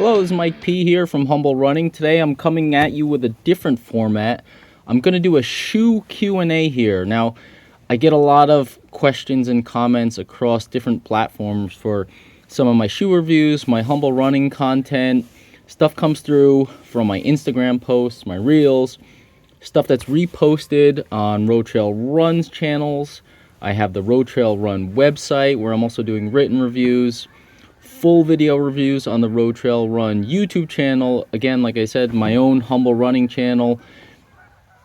Hello, this is Mike P here from Humble Running. Today I'm coming at you with a different format. I'm going to do a shoe Q&A here. Now, I get a lot of questions and comments across different platforms for some of my shoe reviews, my Humble Running content. Stuff comes through from my Instagram posts, my reels, stuff that's reposted on Road Trail Run's channels. I have the Road Trail Run website where I'm also doing written reviews, full video reviews on the Road Trail Run YouTube channel. Again, like I said, my own Humble Running channel,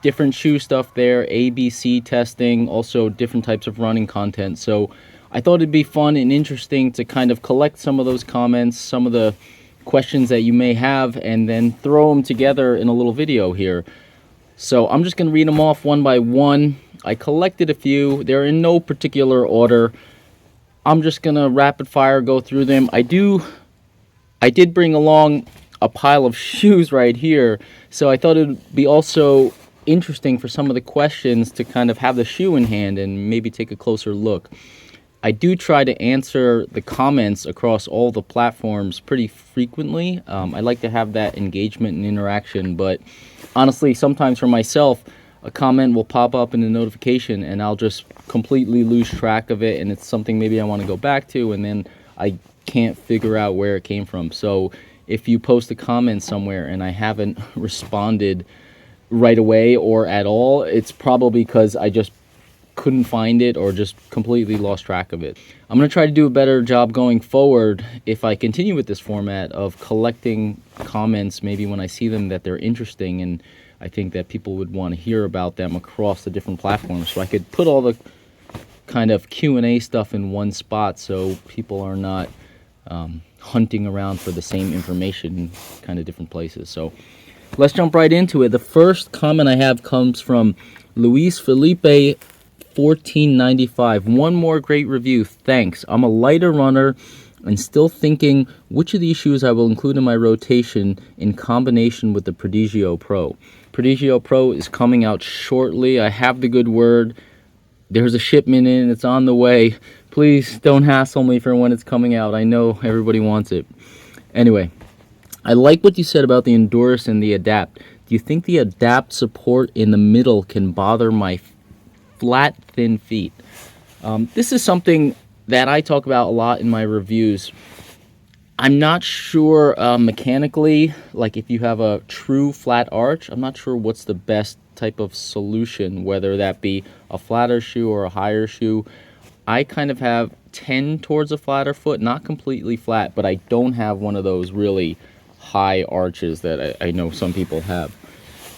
different shoe stuff there, ABC testing, also different types of running content. So I thought it'd be fun and interesting to kind of collect some of those comments, some of the questions that you may have, and then throw them together in a little video here. So I'm just going to read them off one by one. I collected a few. They're in no particular order. I'm just going to rapid fire go through them. I did bring along a pile of shoes right here, so I thought it would be also interesting for some of the questions to kind of have the shoe in hand and maybe take a closer look. I do try to answer the comments across all the platforms pretty frequently. I like to have that engagement and interaction, but honestly, sometimes for myself, a comment will pop up in the notification and I'll just completely lose track of it, and it's something maybe I want to go back to and then I can't figure out where it came from. So if you post a comment somewhere and I haven't responded right away or at all, it's probably because I just couldn't find it or just completely lost track of it. I'm going to try to do a better job going forward if I continue with this format of collecting comments, maybe when I see them that they're interesting and I think that people would want to hear about them across the different platforms. So I could put all the kind of Q&A stuff in one spot so people are not hunting around for the same information in kind of different places. So let's jump right into it. The first comment I have comes from Luis Felipe 1495. One more great review. Thanks. I'm a lighter runner and still thinking which of these shoes I will include in my rotation in combination with the Prodigio Pro. Prodigio Pro is coming out shortly. I have the good word. There's a shipment in. It's on the way. Please don't hassle me for when it's coming out. I know everybody wants it. Anyway, I like what you said about the Enduris and the Adapt. Do you think the Adapt support in the middle can bother my flat, thin feet? This is something that I talk about a lot in my reviews. I'm not sure mechanically, like if you have a true flat arch, I'm not sure what's the best type of solution, whether that be a flatter shoe or a higher shoe. I kind of tend towards a flatter foot, not completely flat, but I don't have one of those really high arches that I know some people have.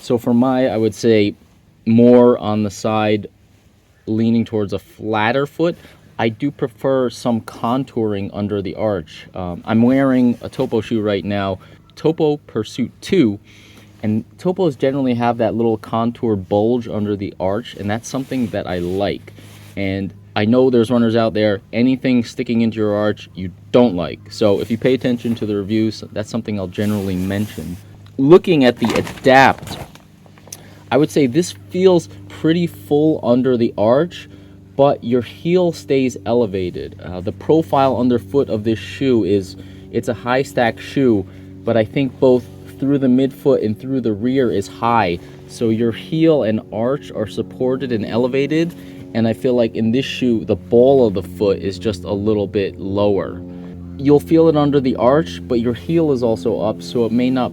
So for I would say more on the side leaning towards a flatter foot. I do prefer some contouring under the arch. I'm wearing a Topo shoe right now, Topo Pursuit 2, and Topos generally have that little contour bulge under the arch, and that's something that I like. And I know there's runners out there, anything sticking into your arch you don't like. So if you pay attention to the reviews, that's something I'll generally mention. Looking at the Adapt, I would say this feels pretty full under the arch, but your heel stays elevated. The profile underfoot of this shoe it's a high stack shoe, but I think both through the midfoot and through the rear is high. So your heel and arch are supported and elevated, and I feel like in this shoe, the ball of the foot is just a little bit lower. You'll feel it under the arch, but your heel is also up, so it may not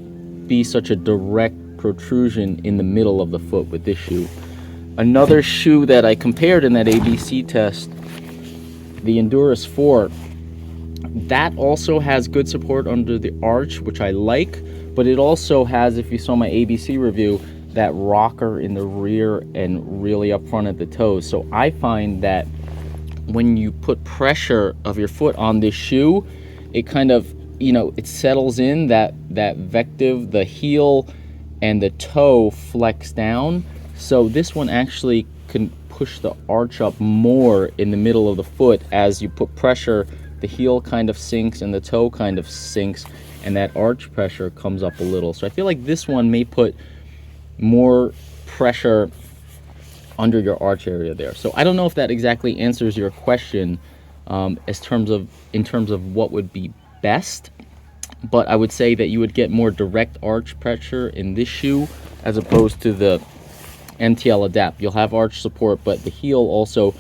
be such a direct protrusion in the middle of the foot with this shoe. Another shoe that I compared in that ABC test, the Enduris 4, that also has good support under the arch, which I like, but it also has, if you saw my ABC review, that rocker in the rear and really up front at the toes. So I find that when you put pressure of your foot on this shoe, it kind of, it settles in, that vective, the heel and the toe flex down. So this one actually can push the arch up more in the middle of the foot. As you put pressure, the heel kind of sinks and the toe kind of sinks, and that arch pressure comes up a little. So I feel like this one may put more pressure under your arch area there. So I don't know if that exactly answers your question in terms of what would be best. but I would say that you would get more direct arch pressure in this shoe as opposed to the MTL Adapt. You'll have arch support, but the heel also,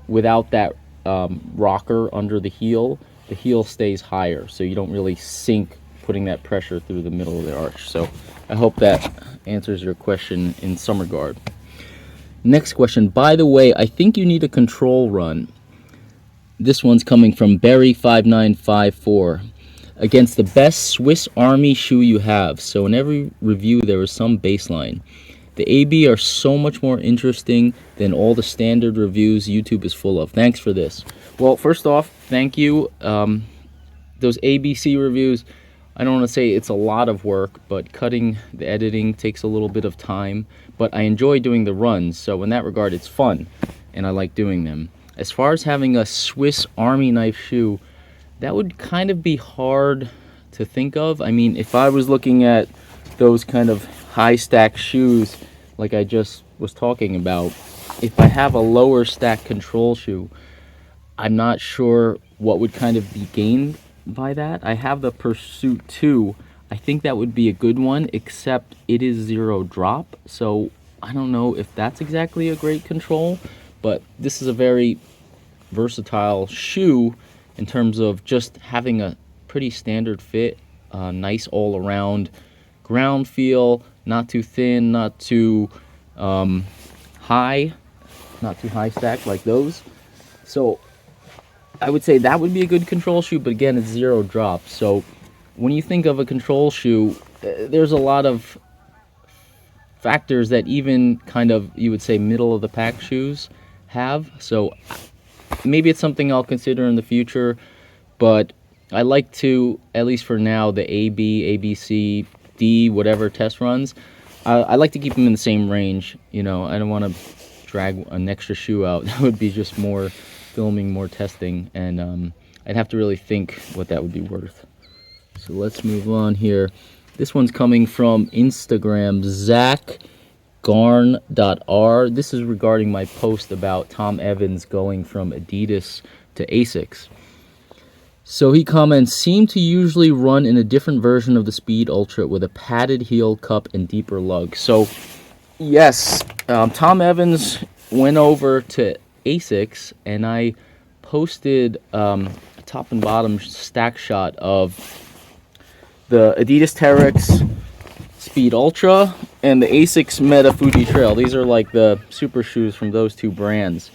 without that rocker under the heel stays higher, so you don't really sink putting that pressure through the middle of the arch. So I hope that answers your question in some regard. Next question. By the way, I think you need a control run. This one's coming from Berry5954. Against the best Swiss Army shoe you have. So in every review there was some baseline. The AB are so much more interesting than all the standard reviews YouTube is full of. Thanks for this. Well, first off, thank you. Those ABC reviews, I don't want to say it's a lot of work, but cutting the editing takes a little bit of time. But I enjoy doing the runs, so in that regard it's fun, and I like doing them. As far as having a Swiss Army knife shoe, that would kind of be hard to think of. I mean, if I was looking at those kind of high stack shoes like I just was talking about, if I have a lower stack control shoe, I'm not sure what would kind of be gained by that. I have the Pursuit 2. I think that would be a good one, except it is 0 drop, so I don't know if that's exactly a great control, but this is a very versatile shoe in terms of just having a pretty standard fit, nice all around ground feel, not too thin, not too high stack like those. So I would say that would be a good control shoe, but again, it's 0 drop. So when you think of a control shoe, there's a lot of factors that even kind of, you would say, middle of the pack shoes have. So maybe it's something I'll consider in the future, but I like to, at least for now, the AB, ABC, D, whatever test runs, I like to keep them in the same range. You know, I don't want to drag an extra shoe out. That would be just more filming, more testing, and I'd have to really think what that would be worth. So let's move on here. This one's coming from Instagram, ZachGarn.R. This is regarding my post about Tom Evans going from Adidas to Asics. So he comments, seem to usually run in a different version of the Speed Ultra with a padded heel cup and deeper lug. So yes, Tom Evans went over to Asics, and I posted a top and bottom stack shot of the Adidas Terrex Speed Ultra and the Asics Metafuji Trail. These are like the super shoes from those two brands.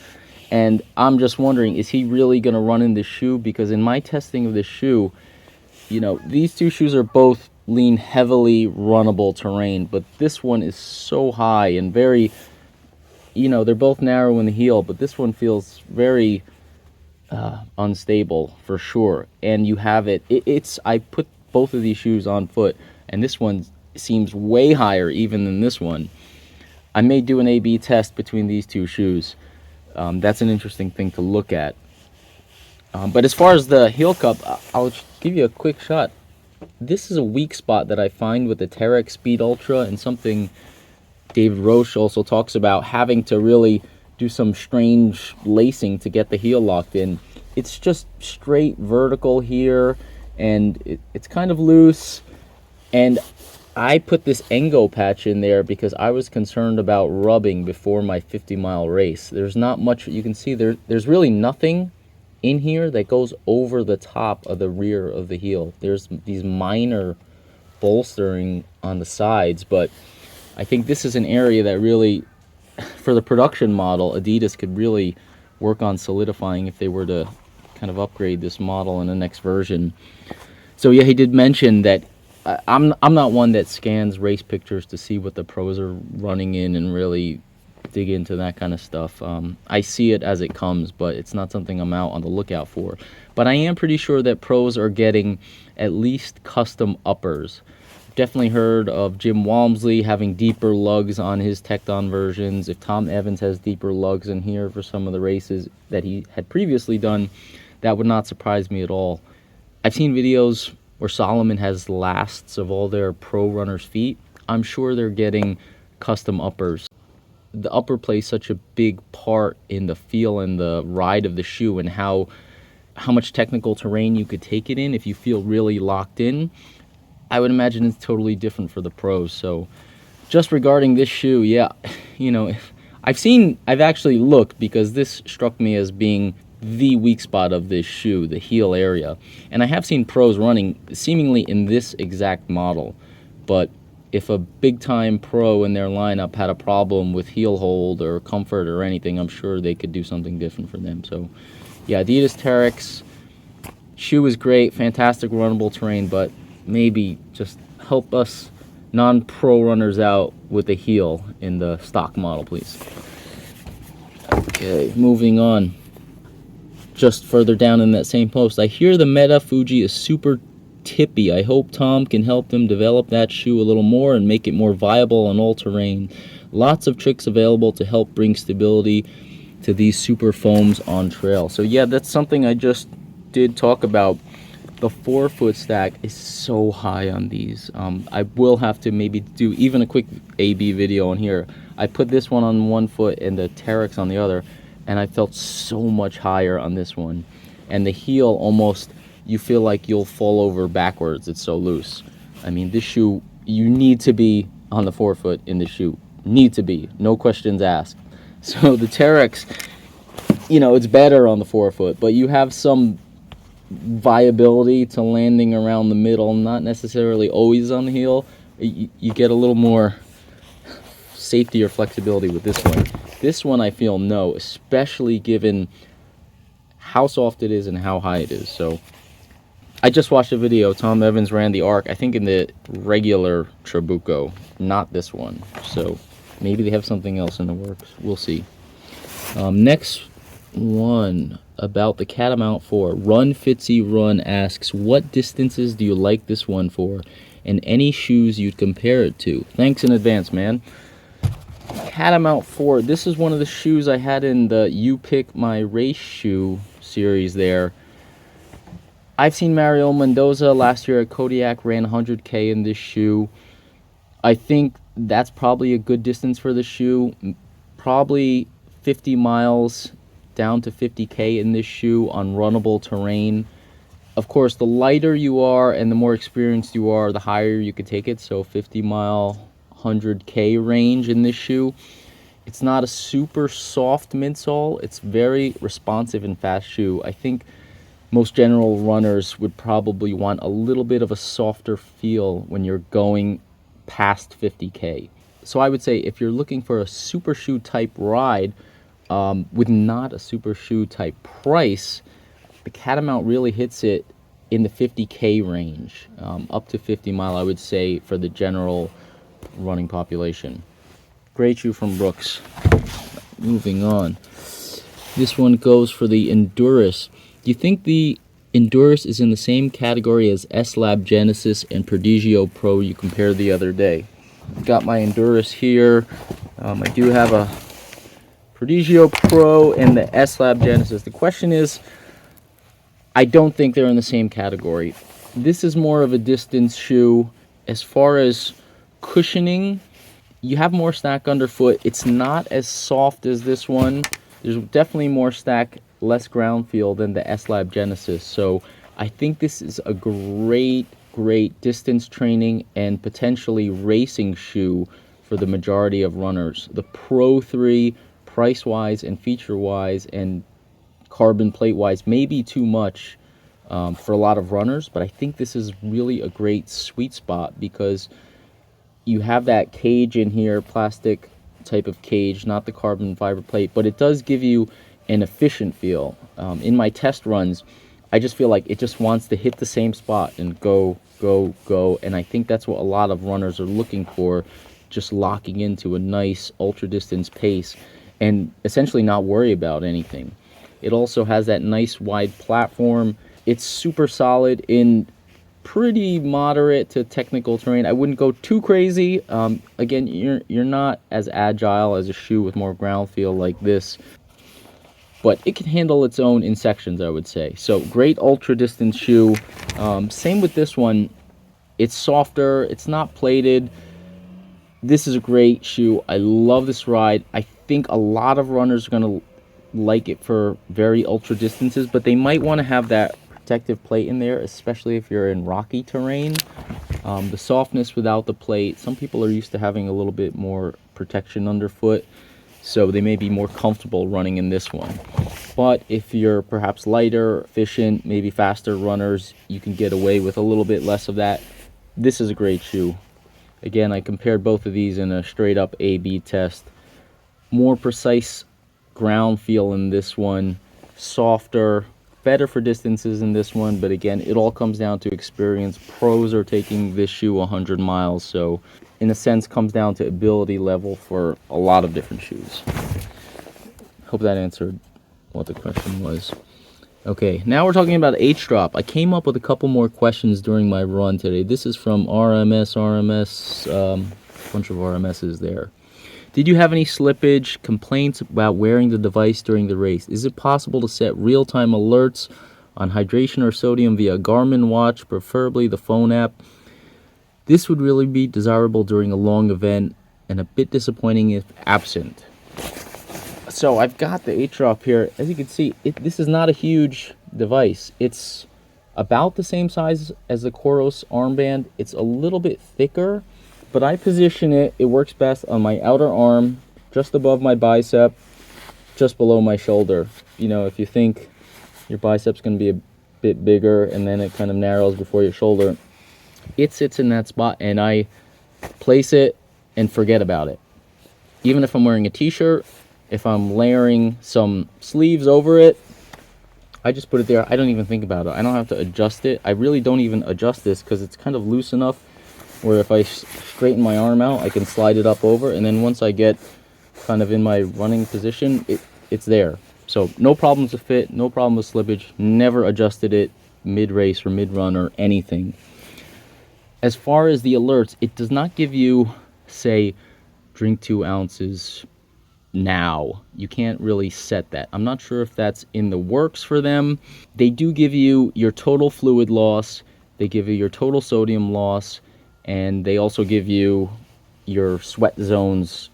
And I'm just wondering, is he really going to run in this shoe? Because in my testing of this shoe, you know, these two shoes are both lean heavily runnable terrain, but this one is so high and very, you know, they're both narrow in the heel, but this one feels very unstable for sure. And you have I put both of these shoes on foot, and this one seems way higher even than this one. I may do an A/B test between these two shoes. That's an interesting thing to look at. But as far as the heel cup, I'll give you a quick shot. This is a weak spot that I find with the Terrex Speed Ultra, and something David Roche also talks about, having to really do some strange lacing to get the heel locked in. It's just straight vertical here, and it's kind of loose. And I put this Engo patch in there because I was concerned about rubbing before my 50-mile race. There's not much, you can see there's really nothing in here that goes over the top of the rear of the heel. There's these minor bolstering on the sides, but I think this is an area that really, for the production model, Adidas could really work on solidifying if they were to kind of upgrade this model in the next version. So yeah, he did mention that I'm not one that scans race pictures to see what the pros are running in and really dig into that kind of stuff. I see it as it comes, but it's not something I'm out on the lookout for. But I am pretty sure that pros are getting at least custom uppers. Definitely heard of Jim Walmsley having deeper lugs on his Tecton versions. If Tom Evans has deeper lugs in here for some of the races that he had previously done, that would not surprise me at all. I've seen videos where Salomon has lasts of all their pro runners' feet. I'm sure they're getting custom uppers. The upper plays such a big part in the feel and the ride of the shoe, and how how much technical terrain you could take it in if you feel really locked in. I would imagine it's totally different for the pros. So just regarding this shoe, yeah, you know, I've actually looked, because this struck me as being the weak spot of this shoe, the heel area. And I have seen pros running seemingly in this exact model. But if a big time pro in their lineup had a problem with heel hold or comfort or anything, I'm sure they could do something different for them. So yeah, Adidas Terrex shoe is great, fantastic runnable terrain, but maybe just help us non-pro runners out with a heel in the stock model, please. Okay, moving on. Just further down in that same post, I hear the Metafuji is super tippy. I hope Tom can help them develop that shoe a little more and make it more viable on all terrain. Lots of tricks available to help bring stability to these super foams on trail. So yeah, that's something I just did talk about. The forefoot stack is so high on these. I will have to maybe do even a quick A/B video on here. I put this one on one foot and the Terrex on the other, and I felt so much higher on this one. And the heel, almost, you feel like you'll fall over backwards. It's so loose. I mean, this shoe, you need to be on the forefoot in the shoe. Need to be, no questions asked. So the Terrex, you know, it's better on the forefoot, but you have some viability to landing around the middle, not necessarily always on the heel. You get a little more safety or flexibility with this one. This one I feel no, especially given how soft it is and how high it is. So I just watched a video. Tom Evans ran the Arc, I think in the regular Trabuco, not this one. So maybe they have something else in the works. We'll see. Next one about the Catamount 4. Run Fitzy Run asks, what distances do you like this one for, and any shoes you'd compare it to? Thanks in advance, man. Catamount 4, this is one of the shoes I had in the You Pick My Race shoe series there. I've seen Mario Mendoza last year at Kodiak ran 100K in this shoe. I think that's probably a good distance for the shoe. Probably 50 miles down to 50K in this shoe on runnable terrain. Of course, the lighter you are and the more experienced you are, the higher you could take it. So 50 mile, 100K range in this shoe. It's not a super soft midsole. It's very responsive and fast shoe. I think most general runners would probably want a little bit of a softer feel when you're going past 50K. So I would say if you're looking for a super shoe type ride with not a super shoe type price, the Catamount really hits it in the 50K range, up to 50 mile, I would say, for the general running population. Great shoe from Brooks. Moving on. This one goes for the Enduris. Do you think the Enduris is in the same category as S-Lab Genesis and Prodigio Pro you compared the other day? Got my Enduris here. I do have a Prodigio Pro and the S-Lab Genesis. The question is, I don't think they're in the same category. This is more of a distance shoe. As far as cushioning, you have more stack underfoot. It's not as soft as this one. There's definitely more stack, less ground feel than the S-Lab Genesis. So I think this is a great distance training and potentially racing shoe for the majority of runners. The Pro 3, price-wise and feature-wise and carbon plate-wise, may be too much for a lot of runners, but I think this is really a great sweet spot because you have that cage in here, plastic type of cage, not the carbon fiber plate, but it does give you an efficient feel. In my test runs, I just feel like it just wants to hit the same spot and go, and I think that's what a lot of runners are looking for, just locking into a nice ultra distance pace and essentially not worry about anything. It also has that nice wide platform. It's super solid in pretty moderate to technical terrain. I wouldn't go too crazy. Again, you're not as agile as a shoe with more ground feel like this, but it can handle its own in sections, I would say. So great ultra distance shoe. Same with this one. It's softer, it's not plated. This is a great shoe. I love this ride. I think a lot of runners are going to like it for very ultra distances, but they might want to have that protective plate in there, especially if you're in rocky terrain. The softness without the plate, some people are used to having a little bit more protection underfoot, so they may be more comfortable running in this one. But if you're perhaps lighter, efficient, maybe faster runners, you can get away with a little bit less of that. This is a great shoe. Again, I compared both of these in a straight up A/B test. More precise ground feel in this one, softer, better for distances in this one, but again, it all comes down to experience. Pros are taking this shoe 100 miles, so in a sense comes down to ability level for a lot of different shoes. Hope that answered what the question was. Okay, now we're talking about hDrop. I came up with a couple more questions during my run today. This is from RMS, bunch of RMSs there. Did you have any slippage, complaints about wearing the device during the race? Is it possible to set real-time alerts on hydration or sodium via Garmin watch, preferably the phone app? This would really be desirable during a long event and a bit disappointing if absent. So I've got the hDrop here. As you can see, this is not a huge device. It's about the same size as the Coros armband. It's a little bit thicker, but I position it. It works best on my outer arm, just above my bicep, just below my shoulder. You know, if you think your bicep's going to be a bit bigger and then it kind of narrows before your shoulder, it sits in that spot, and I place it and forget about it. Even if I'm wearing a t-shirt, if I'm layering some sleeves over it, I just put it there. I don't even think about it. I don't have to adjust it. I really don't even adjust this because it's kind of loose enough where if I straighten my arm out, I can slide it up over, and then once I get kind of in my running position, it's there. So no problems with fit, no problem with slippage. Never adjusted it mid-race or mid-run or anything. As far as the alerts, it does not give you, say, drink 2 ounces now. You can't really set that. I'm not sure if that's in the works for them. They do give you your total fluid loss, they give you your total sodium loss, and they also give you your sweat zones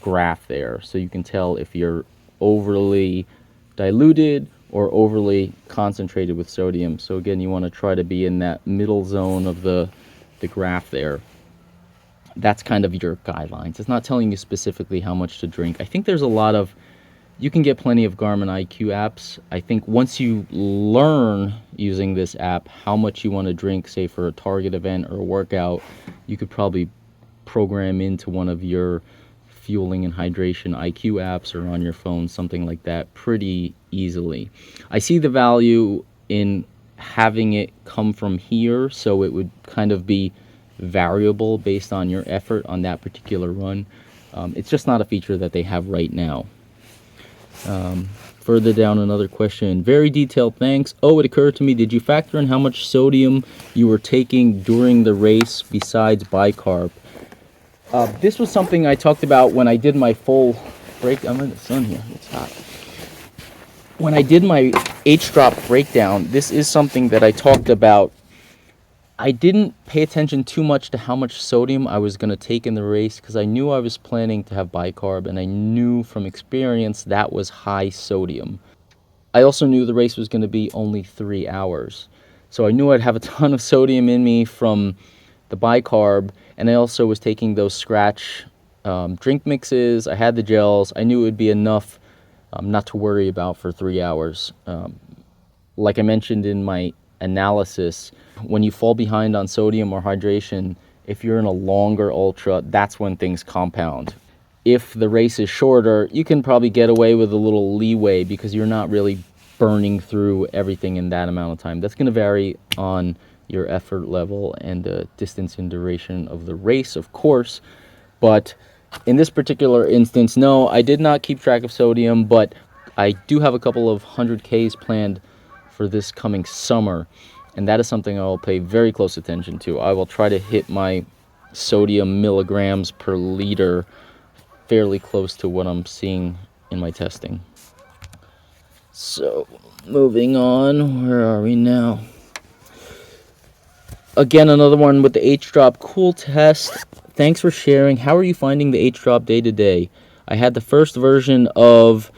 graph there, so you can tell if you're overly diluted or overly concentrated with sodium. So again, you want to try to be in that middle zone of the graph there. That's kind of your guidelines. It's not telling you specifically how much to drink. I think there's a lot of, you can get plenty of Garmin IQ apps. I think once you learn using this app how much you want to drink, say for a target event or a workout, you could probably program into one of your fueling and hydration IQ apps or on your phone, something like that, pretty easily. I see the value in having it come from here, so it would kind of be variable based on your effort on that particular run. It's just not a feature that they have right now. Further down, another question. Very detailed, thanks. Oh, it occurred to me, did you factor in how much sodium you were taking during the race besides bicarb? This was something I talked about when I did my full break. I'm in the sun here. It's hot. When I did my hDrop breakdown, this is something that I talked about. I didn't pay attention too much to how much sodium I was going to take in the race because I knew I was planning to have bicarb, and I knew from experience that was high sodium. I also knew the race was going to be only 3 hours, so I knew I'd have a ton of sodium in me from the bicarb, and I also was taking those scratch drink mixes. I had the gels. I knew it would be enough not to worry about for 3 hours. Like I mentioned in my analysis, when you fall behind on sodium or hydration, if you're in a longer ultra, that's when things compound. If the race is shorter, you can probably get away with a little leeway because you're not really burning through everything in that amount of time. That's going to vary on your effort level and the distance and duration of the race, of course. But in this particular instance, no, I did not keep track of sodium, but I do have a couple of 100Ks planned for this coming summer, and that is something I will pay very close attention to. I will try to hit my sodium milligrams per liter fairly close to what I'm seeing in my testing. So, moving on, where are we now? Again, another one with the hDrop. Cool test. Thanks for sharing. How are you finding the hDrop day to day? I had the first version of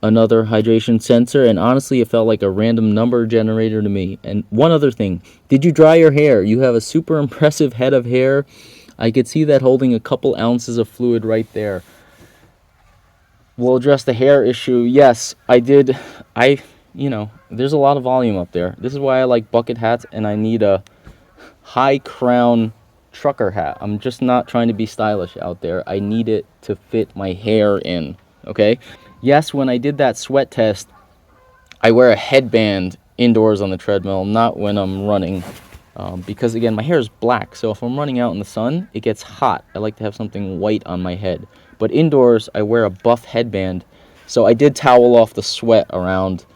another hydration sensor, and honestly it felt like a random number generator to me. And one other thing, did you dry your hair? You have a super impressive head of hair. I could see that holding a couple ounces of fluid right there. We'll address the hair issue. Yes, I did. There's a lot of volume up there. This is why I like bucket hats, and I need a high crown trucker hat. I'm just not trying to be stylish out there. I need it to fit my hair in, okay? Yes, when I did that sweat test, I wear a headband indoors on the treadmill, not when I'm running, because again, my hair is black, so if I'm running out in the sun, it gets hot. I like to have something white on my head. But indoors, I wear a buff headband, so I did towel off the sweat around,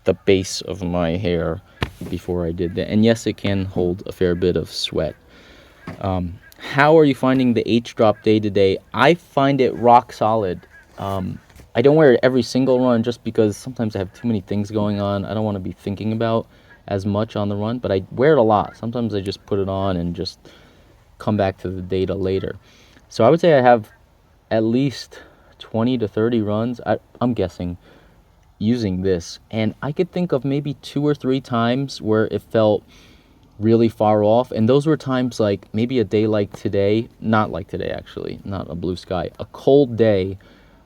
the base of my hair before I did that. And yes, it can hold a fair bit of sweat. How are you finding the hDrop day to day? I find it rock solid. I don't wear it every single run just because sometimes I have too many things going on. I don't want to be thinking about as much on the run, but I wear it a lot. Sometimes I just put it on and just come back to the data later. So I would say I have at least 20 to 30 runs, I'm guessing, using this. And I could think of maybe 2 or 3 times where it felt really far off. And those were times like maybe a day like today, not like today actually, not a blue sky, a cold day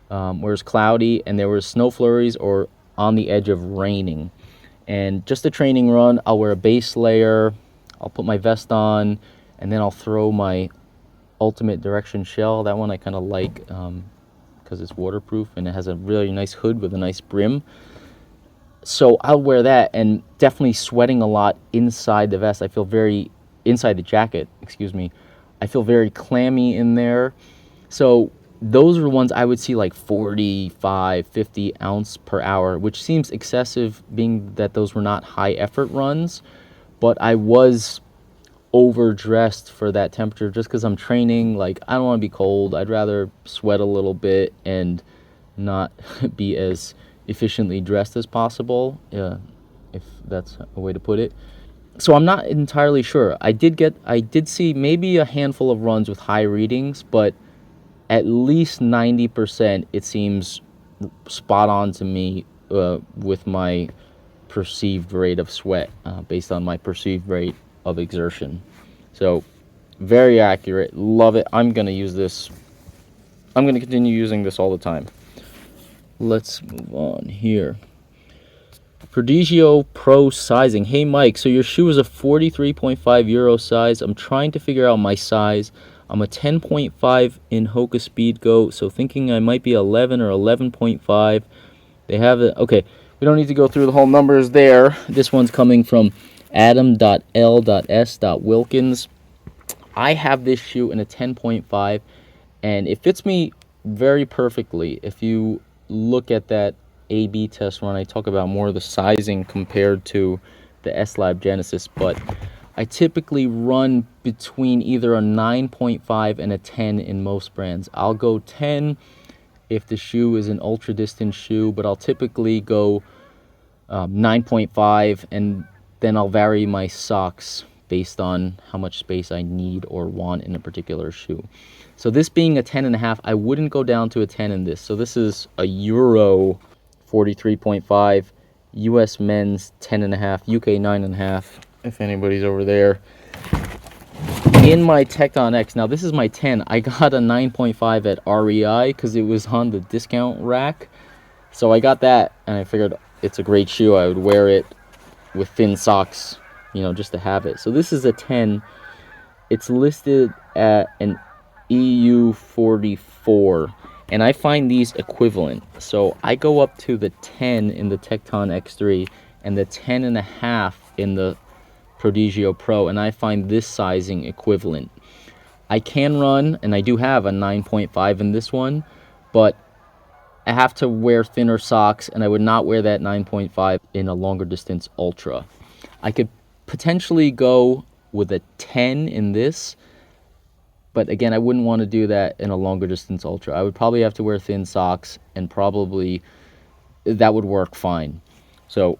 where it's cloudy and there were snow flurries or on the edge of raining. And just a training run, I'll wear a base layer, I'll put my vest on, and then I'll throw my Ultimate Direction shell. That one I kind of like because it's waterproof and it has a really nice hood with a nice brim. So I'll wear that, and definitely sweating a lot inside the vest. Inside the jacket, excuse me. I feel very clammy in there. So those are ones I would see like 45, 50 ounce per hour, which seems excessive being that those were not high effort runs, but I was overdressed for that temperature just because I'm training. Like, I don't want to be cold. I'd rather sweat a little bit and not be as efficiently dressed as possible, if that's a way to put it. So I'm not entirely sure. I did see maybe a handful of runs with high readings, but at least 90% it seems spot on to me with my perceived rate of sweat based on my perceived rate of exertion. So very accurate. Love it. I'm going to use this. I'm going to continue using this all the time. Let's move on here. Prodigio Pro sizing. Hey Mike, so your shoe is a 43.5 euro size. I'm trying to figure out my size. I'm a 10.5 in Hoka Speed Go, so thinking I might be 11 or 11.5. They have it. Okay, we don't need to go through the whole numbers there. This one's coming from Adam.L.S.Wilkins. I have this shoe in a 10.5, and it fits me very perfectly. If you look at that A/B test run, I talk about more of the sizing compared to the S-Lab Genesis, but I typically run between either a 9.5 and a 10 in most brands. I'll go 10 if the shoe is an ultra distance shoe, but I'll typically go 9.5, and then I'll vary my socks based on how much space I need or want in a particular shoe. So this being a 10.5, I wouldn't go down to a 10 in this. So this is a Euro 43.5, US men's 10.5, UK 9.5, if anybody's over there. In my Tecton X, now this is my 10. I got a 9.5 at REI because it was on the discount rack. So I got that, and I figured it's a great shoe. I would wear it with thin socks, just to have it. So this is a 10. It's listed at an EU 44, and I find these equivalent. So I go up to the 10 in the Tecton X3 and the 10.5 in the Prodigio Pro, and I find this sizing equivalent. I can run, and I do have a 9.5 in this one, but I have to wear thinner socks, and I would not wear that 9.5 in a longer distance ultra. I could potentially go with a 10 in this, but again, I wouldn't want to do that in a longer distance ultra. I would probably have to wear thin socks, and probably that would work fine. So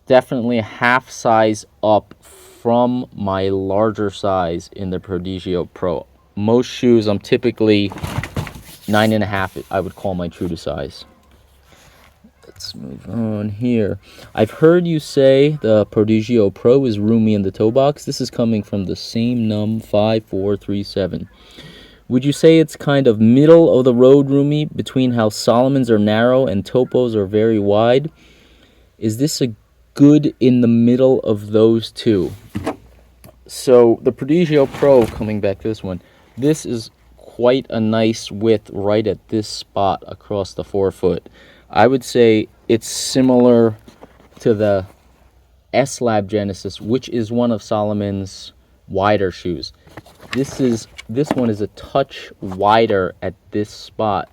definitely a half size up from my larger size in the Prodigio Pro. Most shoes I'm typically 9.5, I would call my true to size. let's move on here. I've heard you say the Prodigio Pro is roomy in the toe box. This is coming from the same num 5437. Would you say it's kind of middle of the road roomy between how Salomons are narrow and Topos are very wide? Is this a good in the middle of those two? So the Prodigio Pro, coming back to this one, this is quite a nice width right at this spot across the forefoot. I would say it's similar to the S-Lab Genesis, which is one of Salomon's wider shoes. This one is a touch wider at this spot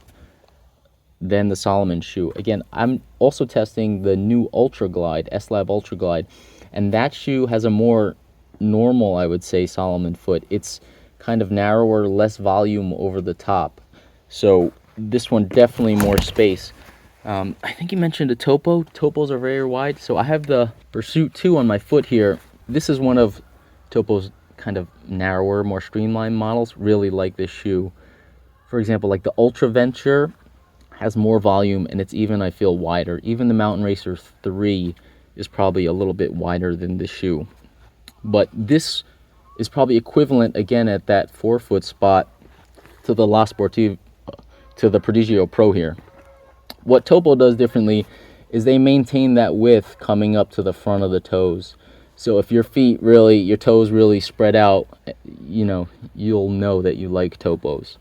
than the Salomon shoe. Again, I'm also testing the new Ultra Glide, S-Lab Ultra Glide, and that shoe has a more normal, I would say, Salomon foot. It's kind of narrower, less volume over the top. So this one definitely more space. I think you mentioned a Topo. Topos are very wide. So I have the Pursuit 2 on my foot here. This is one of Topo's kind of narrower, more streamlined models. Really like this shoe. For example, like the Ultra Venture has more volume, and it's even, I feel, wider. Even the Mountain Racer 3 is probably a little bit wider than this shoe. But this is probably equivalent, again, at that forefoot spot to the La Sportive, to the Prodigio Pro here. What Topo does differently is they maintain that width coming up to the front of the toes. So if your feet really, your toes really spread out, you know, you'll know that you like Topos.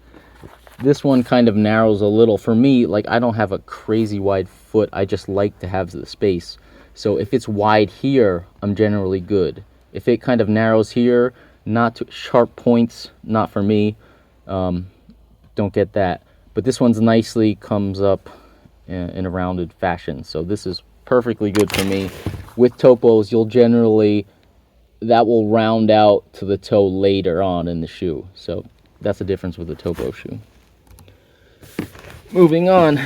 This one kind of narrows a little. For me, like, I don't have a crazy wide foot. I just like to have the space. So if it's wide here, I'm generally good. If it kind of narrows here, not to sharp points, not for me. Don't get that. But this one's nicely comes up in a rounded fashion. So this is perfectly good for me. With Topos, you'll generally, that will round out to the toe later on in the shoe. So that's the difference with the Topo shoe. Moving on.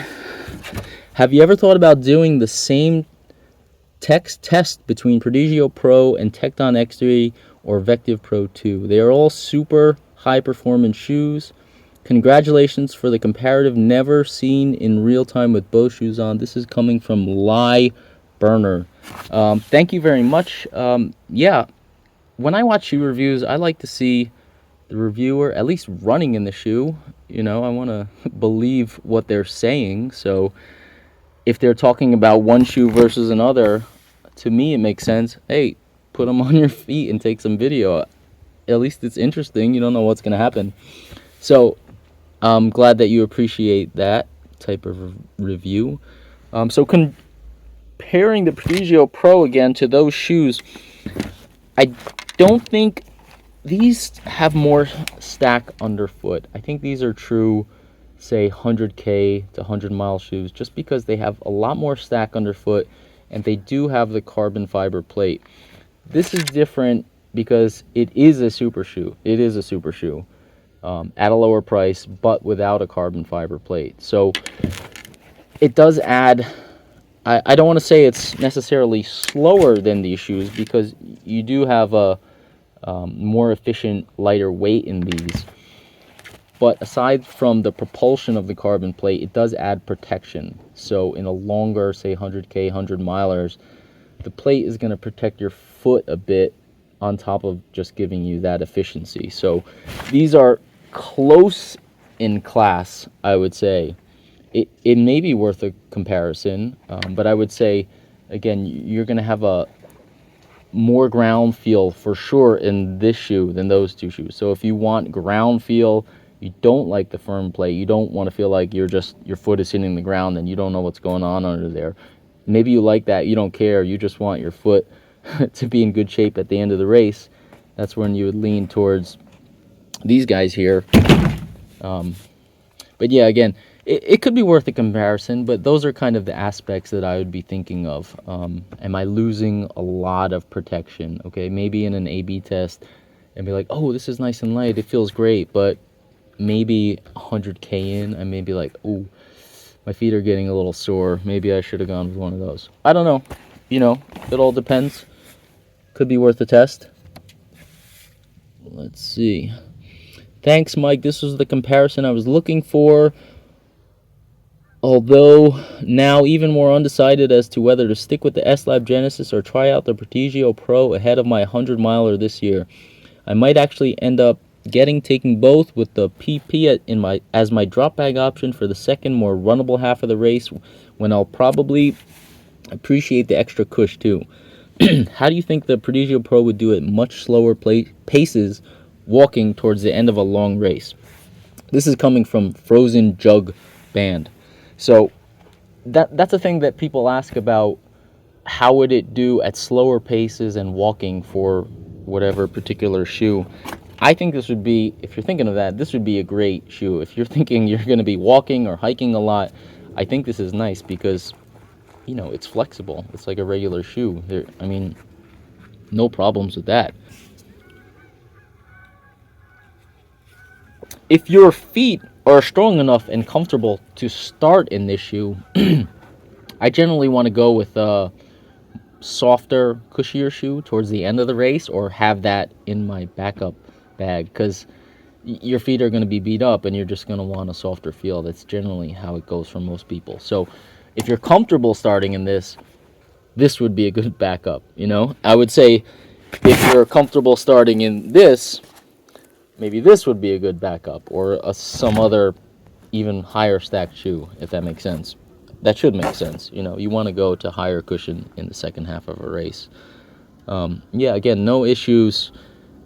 Have you ever thought about doing the same text test between Prodigio Pro and Tecton X3 or Vective Pro 2? They are all super high performance shoes. Congratulations for the comparative, never seen in real time with both shoes on. This is coming from Lie Burner. Thank you very much. Yeah, when I watch shoe reviews, I like to see the reviewer at least running in the shoe. You know, I want to believe what they're saying. So if they're talking about one shoe versus another, to me it makes sense. Hey, put them on your feet and take some video. At least it's interesting. You don't know what's going to happen. So I'm glad that you appreciate that type of review. So comparing the Prodigio Pro again to those shoes, I don't think these have more stack underfoot. I think these are true, say, 100K to 100-mile shoes, just because they have a lot more stack underfoot, and they do have the carbon fiber plate. This is different because it is a super shoe. It is a super shoe at a lower price, but without a carbon fiber plate. So it does add, I don't want to say it's necessarily slower than these shoes, because you do have a more efficient, lighter weight in these. But aside from the propulsion of the carbon plate, it does add protection. So in a longer, say 100K, 100 milers, the plate is going to protect your foot a bit on top of just giving you that efficiency. So these are close in class, I would say. It may be worth a comparison, but I would say, again, you're going to have a more ground feel for sure in this shoe than those two shoes. So if you want ground feel, you don't like the firm plate, you don't want to feel like your foot is hitting the ground and you don't know what's going on under there. Maybe you like that, you don't care, you just want your foot to be in good shape at the end of the race. That's when you would lean towards these guys here. But yeah, again, it could be worth a comparison, but those are kind of the aspects that I would be thinking of. Am I losing a lot of protection? Okay, maybe in an A/B test and be like, oh, this is nice and light, it feels great, but maybe 100K in, I may be like, oh, my feet are getting a little sore. Maybe I should have gone with one of those. I don't know. You know, it all depends. Could be worth a test. Let's see. Thanks, Mike. This was the comparison I was looking for. Although now even more undecided as to whether to stick with the S-Lab Genesis or try out the Prodigio Pro ahead of my 100-miler this year. I might actually end up taking both with the PP as my drop bag option for the second, more runnable half of the race, when I'll probably appreciate the extra cush too. How do you think the Prodigio Pro would do at much slower paces walking towards the end of a long race? This is coming from Frozen Jug Band. So that's a thing that people ask about. How would it do at slower paces and walking for whatever particular shoe? I think this would be, if you're thinking of that, this would be a great shoe. If you're thinking you're going to be walking or hiking a lot, I think this is nice because, you know, it's flexible. It's like a regular shoe. I mean, no problems with that. If your feet are strong enough and comfortable to start in this shoe, I generally want to go with a softer, cushier shoe towards the end of the race, or have that in my backup bag, because your feet are going to be beat up and you're just going to want a softer feel. That's generally how it goes for most people. So if you're comfortable starting in this would be a good backup. You know, I would say if you're comfortable starting in this, maybe this would be a good backup, or some other even higher stacked shoe, if that makes sense. That should make sense. You know, you want to go to higher cushion in the second half of a race. Yeah, again, no issues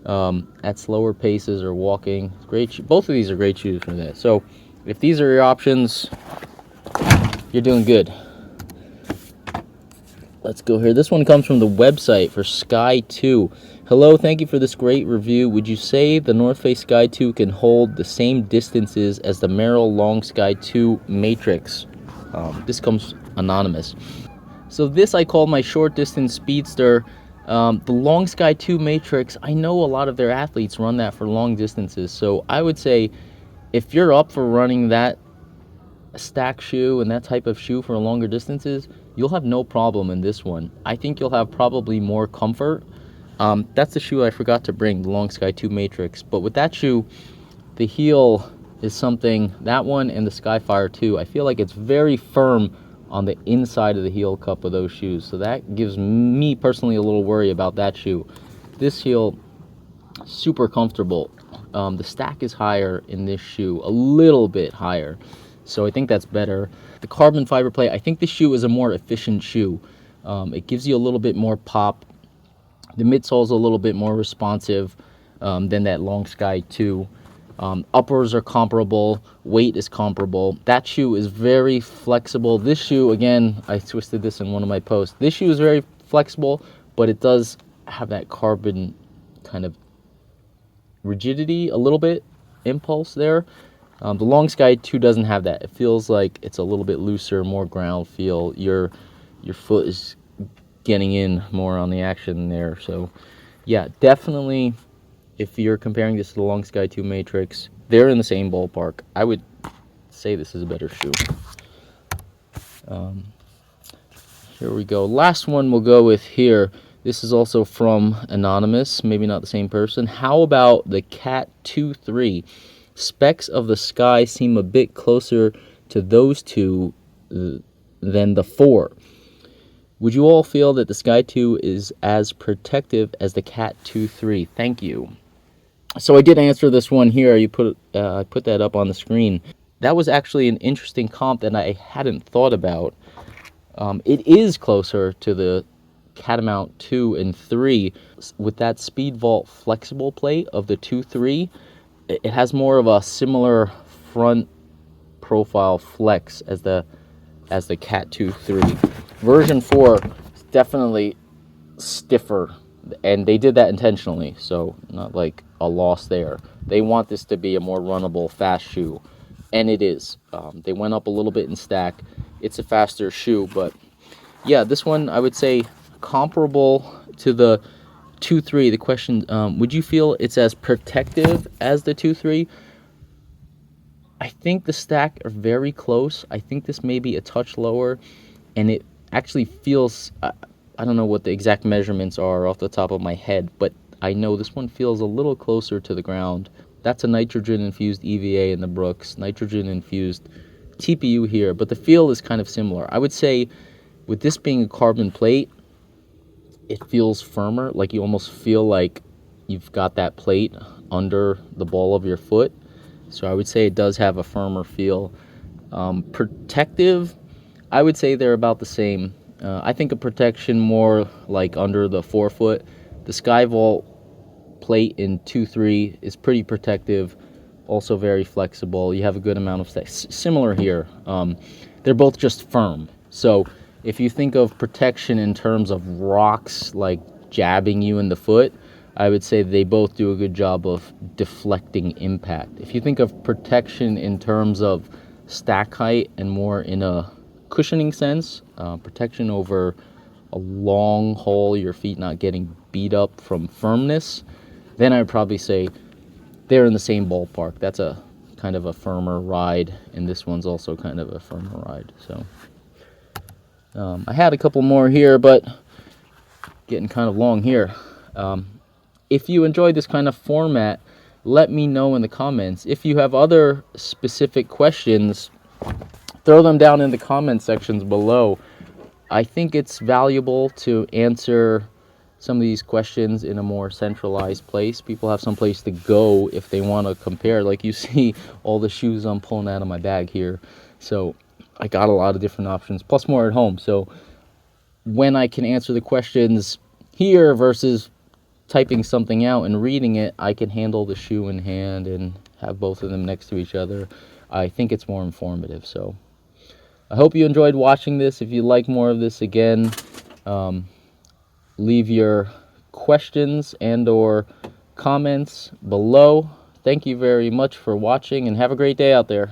at slower paces or walking. Great. Both of these are great shoes for that. So if these are your options, you're doing good. Let's go here. This one comes from the website for Sky 2. Hello, thank you for this great review. Would you say the North Face Sky 2 can hold the same distances as the Merrell Long Sky 2 Matrix? This comes anonymous. So this I call my short distance speedster. The Long Sky 2 Matrix, I know a lot of their athletes run that for long distances. So I would say if you're up for running that stack shoe and that type of shoe for longer distances, you'll have no problem in this one. I think you'll have probably more comfort. That's the shoe I forgot to bring, the Long Sky 2 Matrix. But with that shoe, the heel is something, that one and the Skyfire 2, I feel like it's very firm on the inside of the heel cup of those shoes. So that gives me personally a little worry about that shoe. This heel, super comfortable. The stack is higher in this shoe, a little bit higher. So I think that's better. The carbon fiber plate, I think this shoe is a more efficient shoe. It gives you a little bit more pop. The midsole is a little bit more responsive than that Long Sky 2. Uppers are comparable, weight is comparable. That shoe is very flexible. This shoe, again, I twisted this in one of my posts. This shoe is very flexible, but it does have that carbon kind of rigidity, a little bit, impulse there. The Long Sky 2 doesn't have that. It feels like it's a little bit looser, more ground feel. Your foot is getting in more on the action there. So, yeah, definitely. If you're comparing this to the Long Sky 2 Matrix, they're in the same ballpark. I would say this is a better shoe. Here we go. Last one we'll go with here. This is also from Anonymous, maybe not the same person. How about the Cat 2-3? Specs of the Sky seem a bit closer to those two than the 4. Would you all feel that the Sky 2 is as protective as the Cat 2-3? Thank you. So I did answer this one here. I put that up on the screen. That was actually an interesting comp that I hadn't thought about. It is closer to the Catamount 2 and 3 with that Speed Vault flexible plate of the 2-3. It has more of a similar front profile flex as the Cat 2-3. Version 4 is definitely stiffer, and they did that intentionally, so not like a loss there. They want this to be a more runnable, fast shoe, and it is. They went up a little bit in stack. It's a faster shoe, but yeah, this one I would say comparable to the 2-3. The question, would you feel it's as protective as the 2-3? I think the stack are very close. I think this may be a touch lower, and it actually feels, I don't know what the exact measurements are off the top of my head, but I know this one feels a little closer to the ground. That's a nitrogen-infused EVA in the Brooks, nitrogen-infused TPU here, but the feel is kind of similar. I would say with this being a carbon plate, it feels firmer, like you almost feel like you've got that plate under the ball of your foot. So I would say it does have a firmer feel. Protective, I would say they're about the same. I think of protection more like under the forefoot. The Skyvault plate in 2.3 is pretty protective, also very flexible. You have a good amount of similar here. They're both just firm. So if you think of protection in terms of rocks like jabbing you in the foot, I would say they both do a good job of deflecting impact. If you think of protection in terms of stack height and more in a cushioning sense, protection over a long haul, your feet not getting beat up from firmness, then I would probably say they're in the same ballpark. That's a kind of a firmer ride, and this one's also kind of a firmer ride. So I had a couple more here, but getting kind of long here. If you enjoyed this kind of format, let me know in the comments. If you have other specific questions, throw them down in the comment sections below. I think it's valuable to answer some of these questions in a more centralized place. People have some place to go if they want to compare. Like you see all the shoes I'm pulling out of my bag here. So I got a lot of different options, plus more at home. So when I can answer the questions here versus typing something out and reading it, I can handle the shoe in hand and have both of them next to each other. I think it's more informative. So I hope you enjoyed watching this. If you like more of this, again, leave your questions and or comments below. Thank you very much for watching, and have a great day out there.